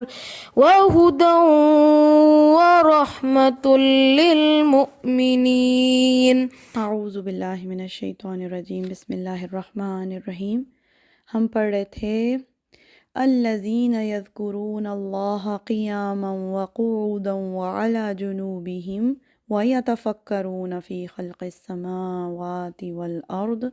وهدى ورحمة للمؤمنين۔ اعوذ باللہ من الشیطان الرجیم، بسم اللہ الرحمن الرحیم۔ ہم پڑھ رہے تھے الذین یذکرون اللہ قیاما وقعودا وعلی جنوبہم ویتفکرون فی خلق السماوات والارض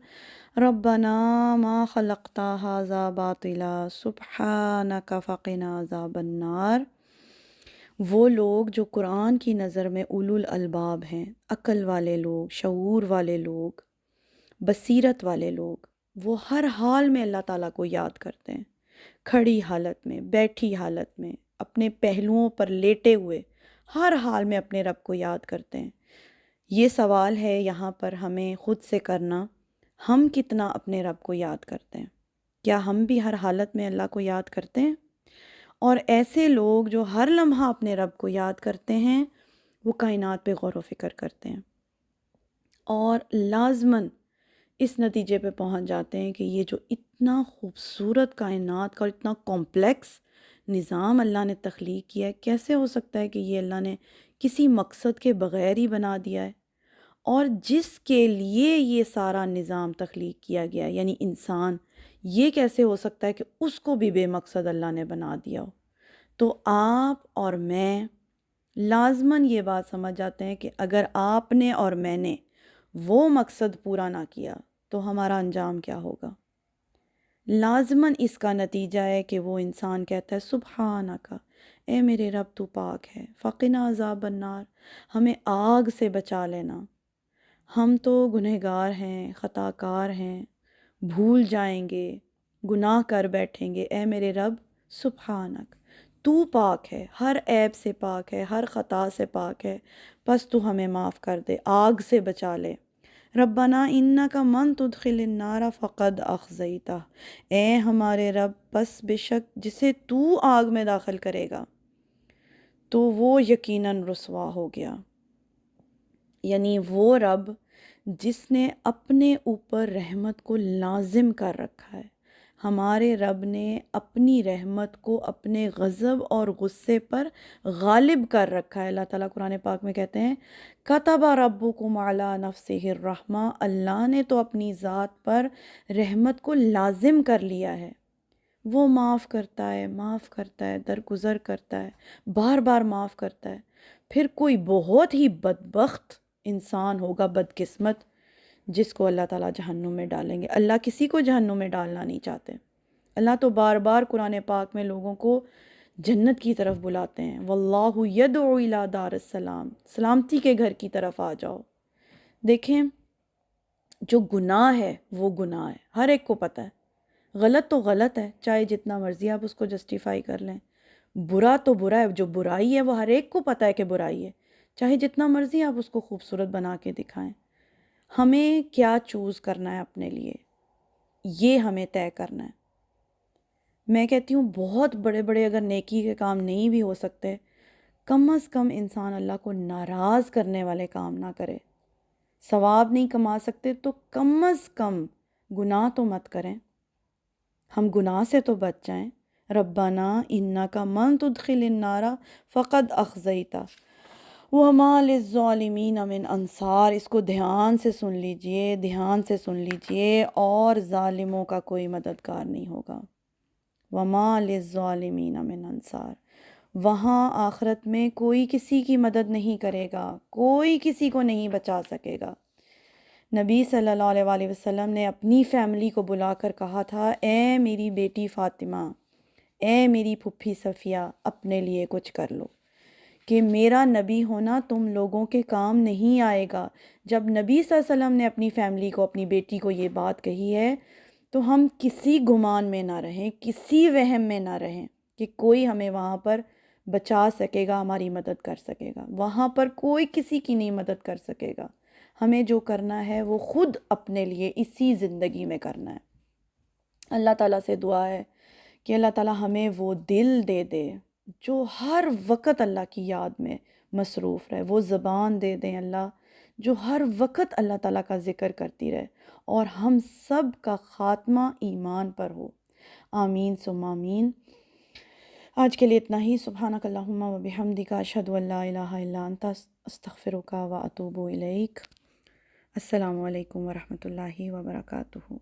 ربنا ما خلقت ھذا باطلا سبحانک فقنا عذاب النار۔ وہ لوگ جو قرآن کی نظر میں اولو الالباب ہیں، عقل والے لوگ، شعور والے لوگ، بصیرت والے لوگ، وہ ہر حال میں اللہ تعالیٰ کو یاد کرتے ہیں، کھڑی حالت میں، بیٹھی حالت میں، اپنے پہلوؤں پر لیٹے ہوئے، ہر حال میں اپنے رب کو یاد کرتے ہیں۔ یہ سوال ہے یہاں پر ہمیں خود سے کرنا، ہم کتنا اپنے رب کو یاد کرتے ہیں؟ کیا ہم بھی ہر حالت میں اللہ کو یاد کرتے ہیں؟ اور ایسے لوگ جو ہر لمحہ اپنے رب کو یاد کرتے ہیں، وہ کائنات پہ غور و فکر کرتے ہیں اور لازماً اس نتیجے پہ پہنچ جاتے ہیں کہ یہ جو اتنا خوبصورت کائنات کا اور اتنا کمپلیکس نظام اللہ نے تخلیق کیا ہے، کیسے ہو سکتا ہے کہ یہ اللہ نے کسی مقصد کے بغیر ہی بنا دیا ہے؟ اور جس کے لیے یہ سارا نظام تخلیق کیا گیا ہے، یعنی انسان، یہ کیسے ہو سکتا ہے کہ اس کو بھی بے مقصد اللہ نے بنا دیا ہو؟ تو آپ اور میں لازماً یہ بات سمجھ جاتے ہیں کہ اگر آپ نے اور میں نے وہ مقصد پورا نہ کیا تو ہمارا انجام کیا ہوگا؟ لازماً اس کا نتیجہ ہے کہ وہ انسان کہتا ہے سبحانکا، اے میرے رب تو پاک ہے، فقنا عذاب النار، ہمیں آگ سے بچا لینا، ہم تو گنہگار ہیں، خطا کار ہیں، بھول جائیں گے، گناہ کر بیٹھیں گے، اے میرے رب سبحانک، تو پاک ہے، ہر عیب سے پاک ہے، ہر خطا سے پاک ہے، بس تو ہمیں معاف کر دے، آگ سے بچا لے۔ ربنا انکا من تدخل النار فقد اخزیتہ، اے ہمارے رب بس بے شک جسے تو آگ میں داخل کرے گا تو وہ یقیناً رسوا ہو گیا۔ یعنی وہ رب جس نے اپنے اوپر رحمت کو لازم کر رکھا ہے، ہمارے رب نے اپنی رحمت کو اپنے غضب اور غصے پر غالب کر رکھا ہے۔ اللہ تعالیٰ قرآن پاک میں کہتے ہیں کتب ربکم علی نفسہ الرحمہ، اللہ نے تو اپنی ذات پر رحمت کو لازم کر لیا ہے، وہ معاف کرتا ہے، معاف کرتا ہے، درگزر کرتا ہے، بار بار معاف کرتا ہے۔ پھر کوئی بہت ہی بدبخت انسان ہوگا، بدقسمت، جس کو اللہ تعالیٰ جہنم میں ڈالیں گے۔ اللہ کسی کو جہنم میں ڈالنا نہیں چاہتے۔ اللہ تو بار بار قرآن پاک میں لوگوں کو جنت کی طرف بلاتے ہیں، واللہ یدعو الی دار السلام، سلامتی کے گھر کی طرف آ جاؤ۔ دیکھیں، جو گناہ ہے وہ گناہ ہے، ہر ایک کو پتہ ہے، غلط تو غلط ہے، چاہے جتنا مرضی آپ اس کو جسٹیفائی کر لیں، برا تو برا ہے، جو برائی ہے وہ ہر ایک کو پتہ ہے کہ برائی ہے، چاہے جتنا مرضی آپ اس کو خوبصورت بنا کے دکھائیں۔ ہمیں کیا چوز کرنا ہے اپنے لیے، یہ ہمیں طے کرنا ہے۔ میں کہتی ہوں بہت بڑے بڑے اگر نیکی کے کام نہیں بھی ہو سکتے، کم از کم انسان اللہ کو ناراض کرنے والے کام نہ کرے۔ ثواب نہیں کما سکتے تو کم از کم گناہ تو مت کریں، ہم گناہ سے تو بچ جائیں۔ ربنا انکا من تدخل النار فقد اخزیتہ وما للظالمین من انصار۔ اس کو دھیان سے سن لیجئے، دھیان سے سن لیجئے، اور ظالموں کا کوئی مددگار نہیں ہوگا۔ وما للظالمین من انصار، وہاں آخرت میں کوئی کسی کی مدد نہیں کرے گا، کوئی کسی کو نہیں بچا سکے گا۔ نبی صلی اللہ علیہ وآلہ وسلم نے اپنی فیملی کو بلا کر کہا تھا، اے میری بیٹی فاطمہ، اے میری پھپھی صفیہ، اپنے لیے کچھ کر لو، کہ میرا نبی ہونا تم لوگوں کے کام نہیں آئے گا۔ جب نبی صلی اللہ علیہ وسلم نے اپنی فیملی کو، اپنی بیٹی کو یہ بات کہی ہے، تو ہم کسی گمان میں نہ رہیں، کسی وہم میں نہ رہیں کہ کوئی ہمیں وہاں پر بچا سکے گا، ہماری مدد کر سکے گا۔ وہاں پر کوئی کسی کی نہیں مدد کر سکے گا۔ ہمیں جو کرنا ہے وہ خود اپنے لیے اسی زندگی میں کرنا ہے۔ اللہ تعالیٰ سے دعا ہے کہ اللہ تعالیٰ ہمیں وہ دل دے دے جو ہر وقت اللہ کی یاد میں مصروف رہے، وہ زبان دے دیں اللہ جو ہر وقت اللہ تعالیٰ کا ذکر کرتی رہے، اور ہم سب کا خاتمہ ایمان پر ہو۔ آمین ثم آمین۔ آج کے لیے اتنا ہی. سبحانک اللہم و بحمدک، اشہد ان لا الہ الا انت، استغفرک و اتوب الیک. السلام علیکم ورحمۃ اللہ وبرکاتہ.